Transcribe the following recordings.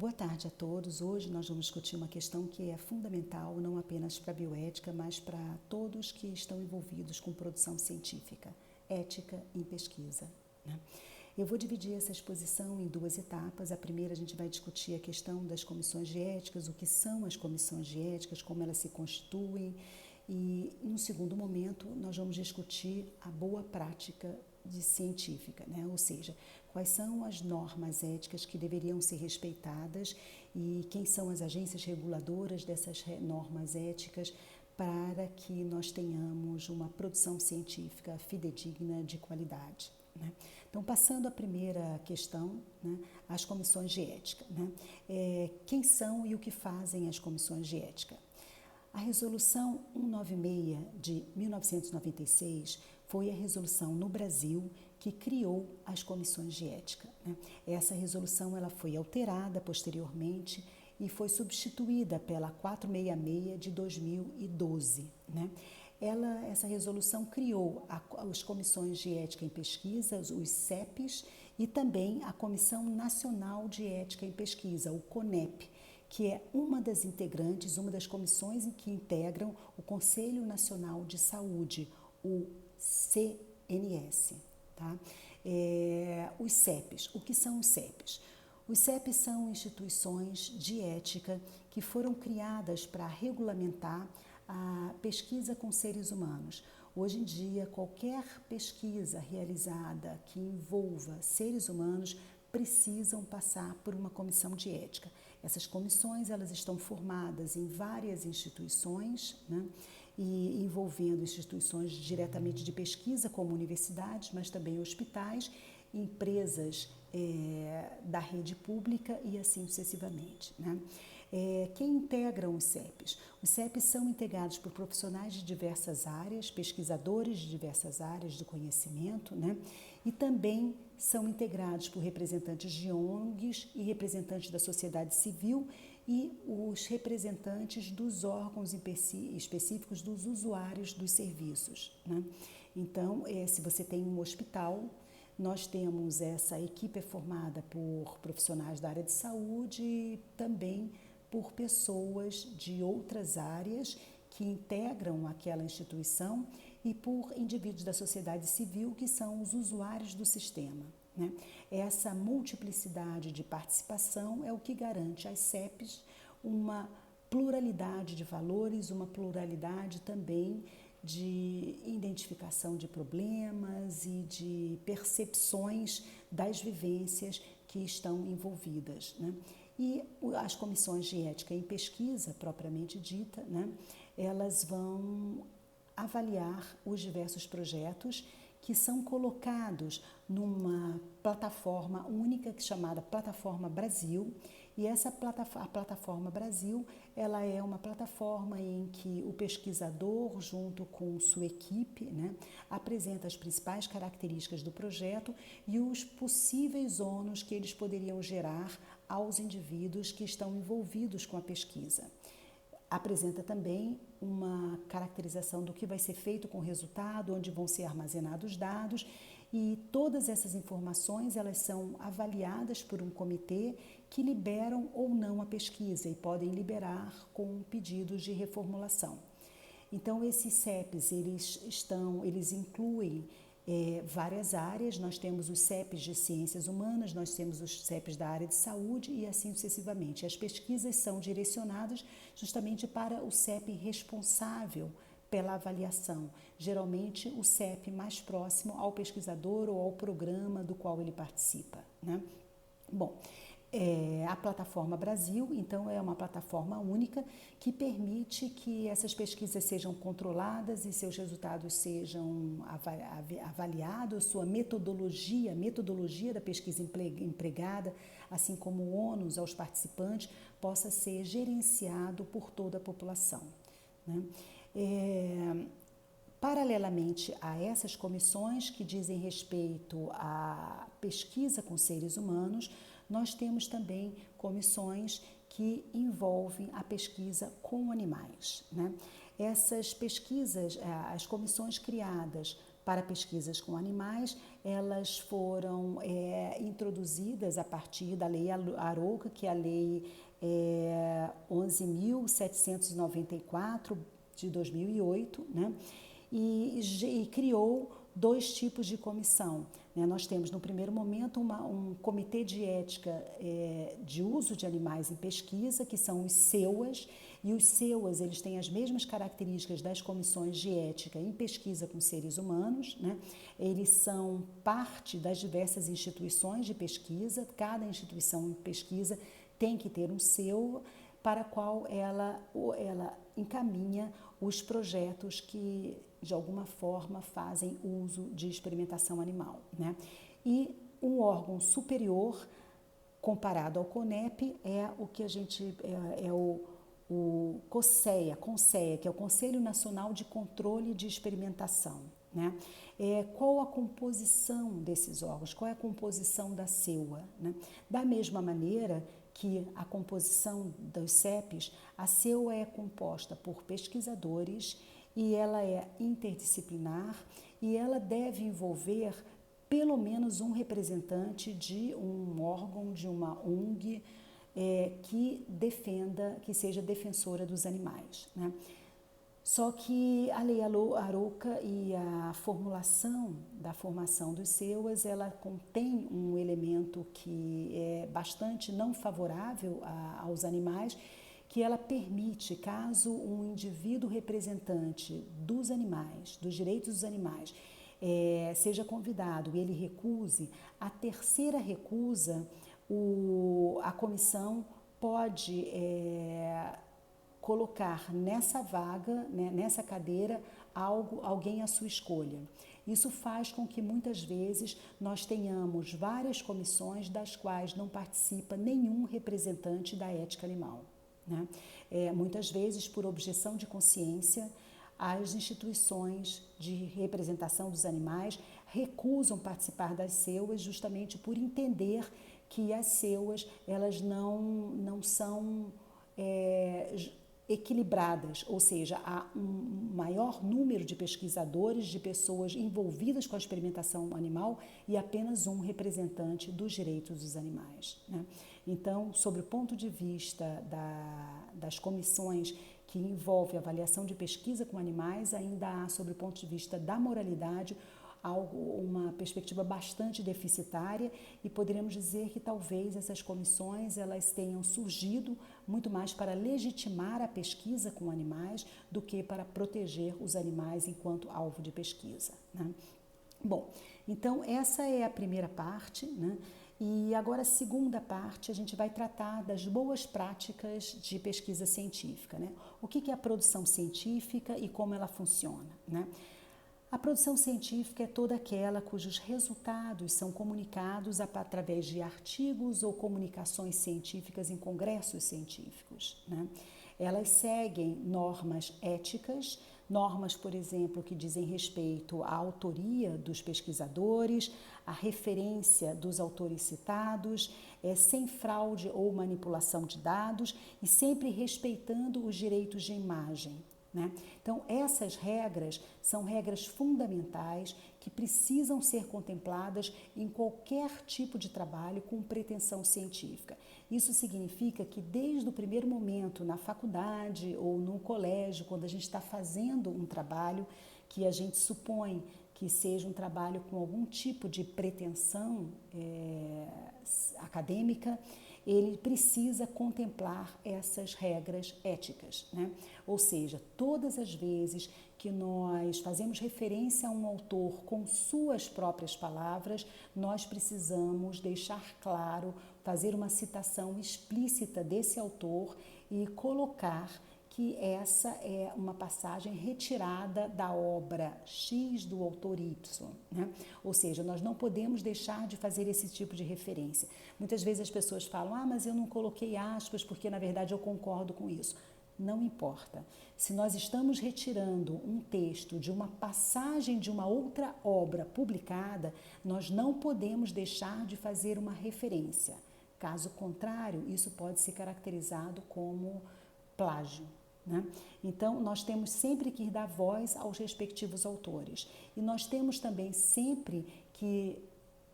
Boa tarde a todos. Hoje nós vamos discutir uma questão que é fundamental não apenas para a bioética, mas para todos que estão envolvidos com produção científica, ética em pesquisa, né? Eu vou dividir essa exposição em duas etapas. A primeira, a gente vai discutir a questão das comissões de éticas, o que são as comissões de éticas, como elas se constituem, e no segundo momento nós vamos discutir a boa prática científica, né? Ou seja, quais são as normas éticas que deveriam ser respeitadas e quem são as agências reguladoras dessas normas éticas para que nós tenhamos uma produção científica fidedigna de qualidade, né? Então, passando à primeira questão, né, as comissões de ética, né? Quem são e o que fazem as comissões de ética? A Resolução 196 de 1996 foi a resolução no Brasil que criou as comissões de ética, né? Essa resolução ela foi alterada posteriormente e foi substituída pela 466 de 2012, né? Essa resolução criou as comissões de ética em pesquisa, os CEPs, e também a Comissão Nacional de Ética em Pesquisa, o CONEP, que é uma das integrantes, uma das comissões em que integram o Conselho Nacional de Saúde, o CNS. Tá? Os CEPs, o que são os CEPs? Os CEPs são instituições de ética que foram criadas para regulamentar a pesquisa com seres humanos. Hoje em dia, qualquer pesquisa realizada que envolva seres humanos precisam passar por uma comissão de ética. Essas comissões elas estão formadas em várias instituições, né? E envolvendo instituições diretamente de pesquisa, como universidades, mas também hospitais, empresas da rede pública e assim sucessivamente, né? Quem integram os CEPs? Os CEPs são integrados por profissionais de diversas áreas, pesquisadores de diversas áreas do conhecimento, né? E também são integrados por representantes de ONGs e representantes da sociedade civil e os representantes dos órgãos específicos dos usuários dos serviços, né? Então, se você tem um hospital, nós temos essa equipe formada por profissionais da área de saúde e também por pessoas de outras áreas que integram aquela instituição e por indivíduos da sociedade civil que são os usuários do sistema, né? Essa multiplicidade de participação é o que garante às CEPs uma pluralidade de valores, uma pluralidade também de identificação de problemas e de percepções das vivências que estão envolvidas, né? E as comissões de ética em pesquisa, propriamente dita, né, elas vão avaliar os diversos projetos que são colocados numa plataforma única chamada Plataforma Brasil. E a Plataforma Brasil, ela é uma plataforma em que o pesquisador, junto com sua equipe, né, apresenta as principais características do projeto e os possíveis ônus que eles poderiam gerar aos indivíduos que estão envolvidos com a pesquisa. Apresenta também uma caracterização do que vai ser feito com o resultado, onde vão ser armazenados dados, e todas essas informações elas são avaliadas por um comitê que liberam ou não a pesquisa e podem liberar com pedidos de reformulação. Então, esses CEPs, eles incluem várias áreas. Nós temos os CEPs de ciências humanas, nós temos os CEPs da área de saúde e assim sucessivamente. As pesquisas são direcionadas justamente para o CEP responsável pela avaliação, geralmente o CEP mais próximo ao pesquisador ou ao programa do qual ele participa, né? Bom, a Plataforma Brasil, então, é uma plataforma única que permite que essas pesquisas sejam controladas e seus resultados sejam avaliados, sua metodologia, a metodologia da pesquisa empregada, assim como o ônus aos participantes, possa ser gerenciado por toda a população, né? Paralelamente a essas comissões que dizem respeito à pesquisa com seres humanos, nós temos também comissões que envolvem a pesquisa com animais, né? Essas pesquisas, as comissões criadas para pesquisas com animais, elas foram introduzidas a partir da Lei Arouca, que é a Lei 11.794 de 2008, né? E criou 2 tipos de comissão. Né? Nós temos, no primeiro momento, um comitê de ética de uso de animais em pesquisa, que são os CEUAs, e os CEUAs eles têm as mesmas características das comissões de ética em pesquisa com seres humanos, né? Eles são parte das diversas instituições de pesquisa, cada instituição de pesquisa tem que ter um CEUA para qual ela encaminha os projetos que, de alguma forma, fazem uso de experimentação animal, né? E um órgão superior, comparado ao CONEP, é o que a gente o CONSEA, que é o Conselho Nacional de Controle de Experimentação, né? Qual a composição desses órgãos? Qual é a composição da CEUA, né? Da mesma maneira que a composição dos CEPs, a CEUA é composta por pesquisadores e ela é interdisciplinar e ela deve envolver pelo menos um representante de um órgão, de uma ONG, que seja defensora dos animais, né? Só que a Lei Arouca e a formulação da formação dos CEUAs, ela contém um elemento que é bastante não favorável aos animais, que ela permite, caso um indivíduo representante dos animais, dos direitos dos animais, seja convidado e ele recuse, a terceira recusa, a comissão pode colocar nessa vaga, né, nessa cadeira, alguém à sua escolha. Isso faz com que muitas vezes nós tenhamos várias comissões das quais não participa nenhum representante da ética animal, né? Muitas vezes, por objeção de consciência, as instituições de representação dos animais recusam participar das CEUAs justamente por entender que as CEUAs elas não são equilibradas, ou seja, há um maior número de pesquisadores, de pessoas envolvidas com a experimentação animal e apenas um representante dos direitos dos animais, né? Então, sobre o ponto de vista das comissões que envolvem avaliação de pesquisa com animais, ainda há, sobre o ponto de vista da moralidade, uma perspectiva bastante deficitária e poderíamos dizer que talvez essas comissões elas tenham surgido muito mais para legitimar a pesquisa com animais do que para proteger os animais enquanto alvo de pesquisa, né? Bom, então essa é a primeira parte, né? E agora a segunda parte a gente vai tratar das boas práticas de pesquisa científica, né? O que é a produção científica e como ela funciona, né? A produção científica é toda aquela cujos resultados são comunicados através de artigos ou comunicações científicas em congressos científicos, né? Elas seguem normas éticas, normas, por exemplo, que dizem respeito à autoria dos pesquisadores, à referência dos autores citados, sem fraude ou manipulação de dados e sempre respeitando os direitos de imagem, né? Então, essas regras são regras fundamentais que precisam ser contempladas em qualquer tipo de trabalho com pretensão científica. Isso significa que desde o primeiro momento, na faculdade ou no colégio, quando a gente está fazendo um trabalho que a gente supõe que seja um trabalho com algum tipo de pretensão acadêmica, ele precisa contemplar essas regras éticas, né? Ou seja, todas as vezes que nós fazemos referência a um autor com suas próprias palavras, nós precisamos deixar claro, fazer uma citação explícita desse autor e colocar que essa é uma passagem retirada da obra X do autor Y, né? Ou seja, nós não podemos deixar de fazer esse tipo de referência. Muitas vezes as pessoas falam, mas eu não coloquei aspas porque na verdade eu concordo com isso. Não importa. Se nós estamos retirando um texto de uma passagem de uma outra obra publicada, nós não podemos deixar de fazer uma referência. Caso contrário, isso pode ser caracterizado como plágio, né? Então, nós temos sempre que dar voz aos respectivos autores. E nós temos também sempre que,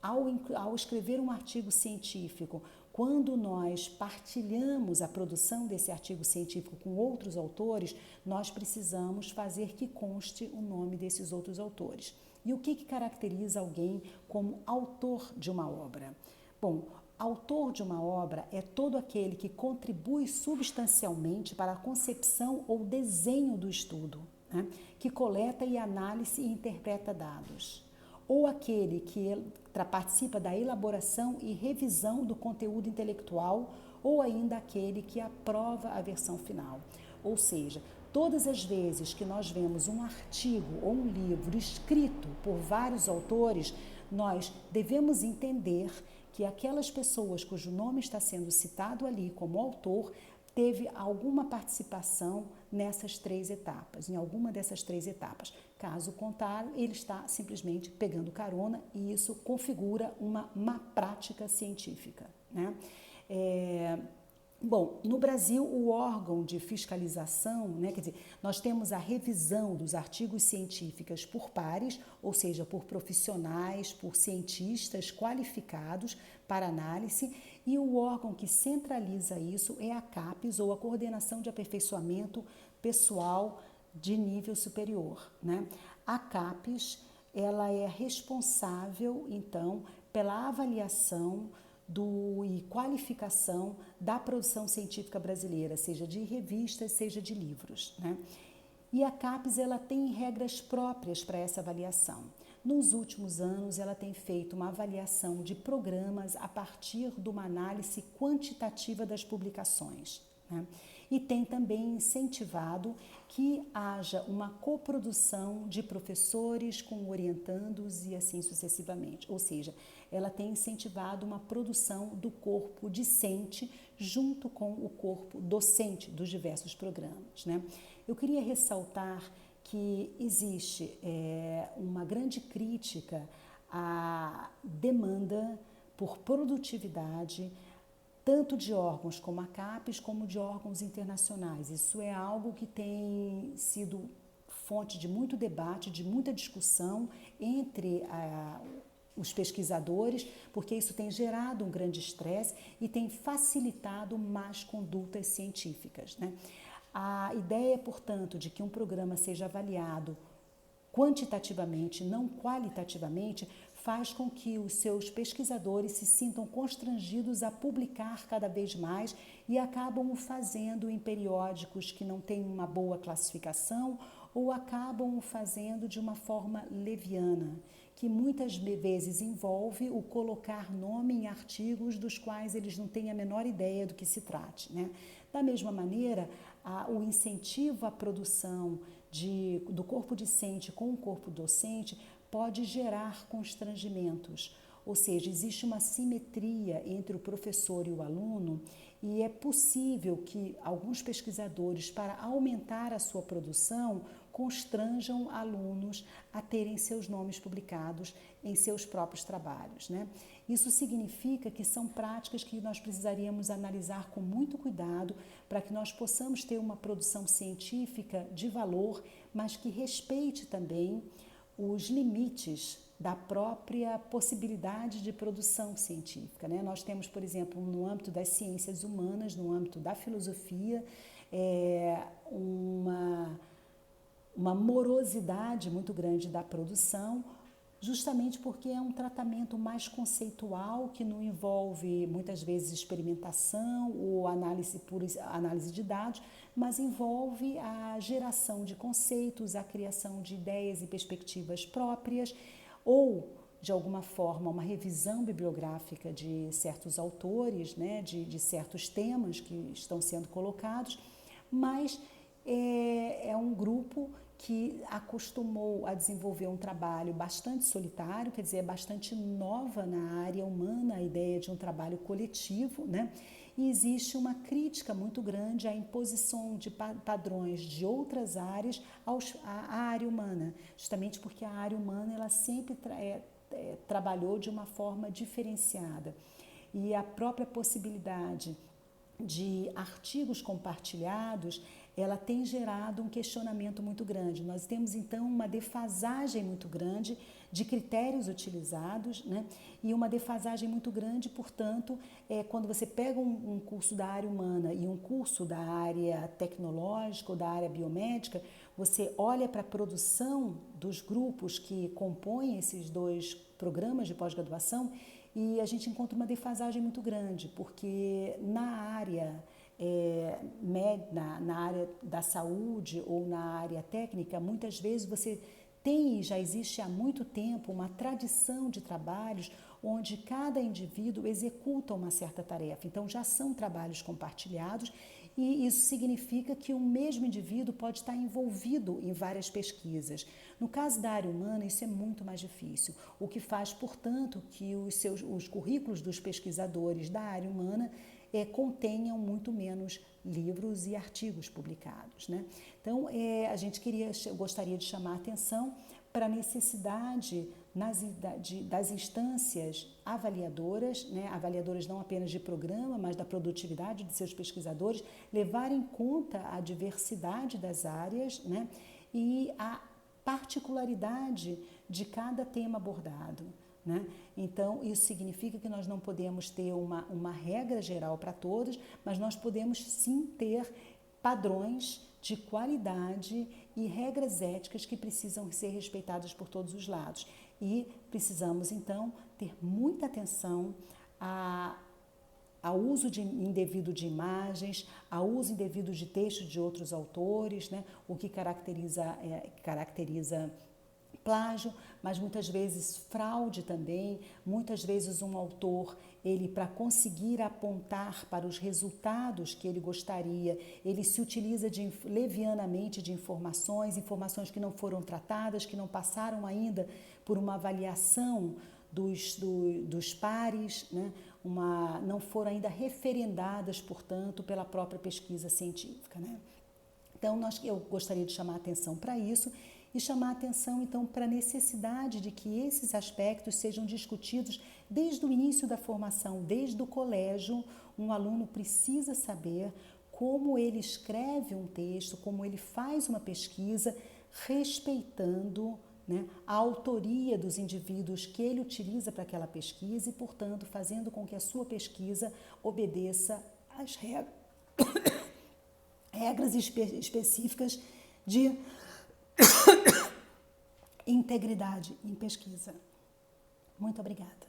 ao escrever um artigo científico, quando nós partilhamos a produção desse artigo científico com outros autores, nós precisamos fazer que conste o nome desses outros autores. E o que caracteriza alguém como autor de uma obra? Bom, autor de uma obra é todo aquele que contribui substancialmente para a concepção ou desenho do estudo, né? Que coleta e analisa e interpreta dados. Ou aquele que participa da elaboração e revisão do conteúdo intelectual, ou ainda aquele que aprova a versão final. Ou seja, todas as vezes que nós vemos um artigo ou um livro escrito por vários autores, nós devemos entender que aquelas pessoas cujo nome está sendo citado ali como autor teve alguma participação nessas 3 etapas, em alguma dessas 3 etapas. Caso contrário, ele está simplesmente pegando carona e isso configura uma má prática científica, né? Bom, no Brasil, o órgão de fiscalização, né, quer dizer, nós temos a revisão dos artigos científicos por pares, ou seja, por profissionais, por cientistas qualificados para análise, e o órgão que centraliza isso é a CAPES, ou a Coordenação de Aperfeiçoamento Pessoal de Nível Superior, né? A CAPES, ela é responsável, então, pela avaliação e qualificação da produção científica brasileira, seja de revistas, seja de livros, né? E a CAPES, ela tem regras próprias para essa avaliação. Nos últimos anos, ela tem feito uma avaliação de programas a partir de uma análise quantitativa das publicações, né? E tem também incentivado que haja uma coprodução de professores com orientandos e assim sucessivamente. Ou seja, ela tem incentivado uma produção do corpo discente junto com o corpo docente dos diversos programas, né? Eu queria ressaltar que existe uma grande crítica à demanda por produtividade, tanto de órgãos como a CAPES, como de órgãos internacionais. Isso é algo que tem sido fonte de muito debate, de muita discussão entre os pesquisadores, porque isso tem gerado um grande estresse e tem facilitado más condutas científicas, né? A ideia, portanto, de que um programa seja avaliado quantitativamente, não qualitativamente, faz com que os seus pesquisadores se sintam constrangidos a publicar cada vez mais e acabam o fazendo em periódicos que não têm uma boa classificação ou acabam o fazendo de uma forma leviana, que muitas vezes envolve o colocar nome em artigos dos quais eles não têm a menor ideia do que se trate, né? Da mesma maneira, o incentivo à produção do corpo discente com o corpo docente pode gerar constrangimentos, ou seja, existe uma simetria entre o professor e o aluno e é possível que alguns pesquisadores, para aumentar a sua produção, constranjam alunos a terem seus nomes publicados em seus próprios trabalhos, né? Isso significa que são práticas que nós precisaríamos analisar com muito cuidado para que nós possamos ter uma produção científica de valor, mas que respeite também os limites da própria possibilidade de produção científica, né? Nós temos, por exemplo, no âmbito das ciências humanas, no âmbito da filosofia, uma morosidade muito grande da produção, justamente porque é um tratamento mais conceitual, que não envolve muitas vezes experimentação ou análise de dados, mas envolve a geração de conceitos, a criação de ideias e perspectivas próprias, ou, de alguma forma, uma revisão bibliográfica de certos autores, né, de certos temas que estão sendo colocados, mas é um grupo que acostumou a desenvolver um trabalho bastante solitário, quer dizer, é bastante nova na área humana a ideia de um trabalho coletivo, né? E existe uma crítica muito grande à imposição de padrões de outras áreas à área humana, justamente porque a área humana ela sempre trabalhou de uma forma diferenciada. E a própria possibilidade de artigos compartilhados ela tem gerado um questionamento muito grande. Nós temos, então, uma defasagem muito grande de critérios utilizados, né? E uma defasagem muito grande, portanto, quando você pega um curso da área humana e um curso da área tecnológica ou da área biomédica, você olha para a produção dos grupos que compõem esses dois programas de pós-graduação e a gente encontra uma defasagem muito grande, porque na área na área da saúde ou na área técnica, muitas vezes você tem e já existe há muito tempo uma tradição de trabalhos onde cada indivíduo executa uma certa tarefa. Então já são trabalhos compartilhados e isso significa que um mesmo indivíduo pode estar envolvido em várias pesquisas. No caso da área humana, isso é muito mais difícil, o que faz, portanto, que os currículos dos pesquisadores da área humana contenham muito menos livros e artigos publicados, né? Então, gostaria de chamar a atenção para a necessidade das instâncias avaliadoras, né? Avaliadoras não apenas de programa, mas da produtividade de seus pesquisadores, levarem em conta a diversidade das áreas, né? E a particularidade de cada tema abordado. Né? Então, isso significa que nós não podemos ter uma regra geral para todos, mas nós podemos sim ter padrões de qualidade e regras éticas que precisam ser respeitadas por todos os lados. E precisamos, então, ter muita atenção ao uso indevido de imagens, ao uso indevido de textos de outros autores, né? O que caracteriza plágio, mas muitas vezes fraude também. Muitas vezes um autor, ele para conseguir apontar para os resultados que ele gostaria, ele se utiliza levianamente de informações que não foram tratadas, que não passaram ainda por uma avaliação dos pares, né? Não foram ainda referendadas, portanto, pela própria pesquisa científica, né? Então, eu gostaria de chamar a atenção para isso e chamar a atenção, então, para a necessidade de que esses aspectos sejam discutidos desde o início da formação, desde o colégio. Um aluno precisa saber como ele escreve um texto, como ele faz uma pesquisa, respeitando, né, a autoria dos indivíduos que ele utiliza para aquela pesquisa e, portanto, fazendo com que a sua pesquisa obedeça às regras específicas de integridade em pesquisa. Muito obrigada.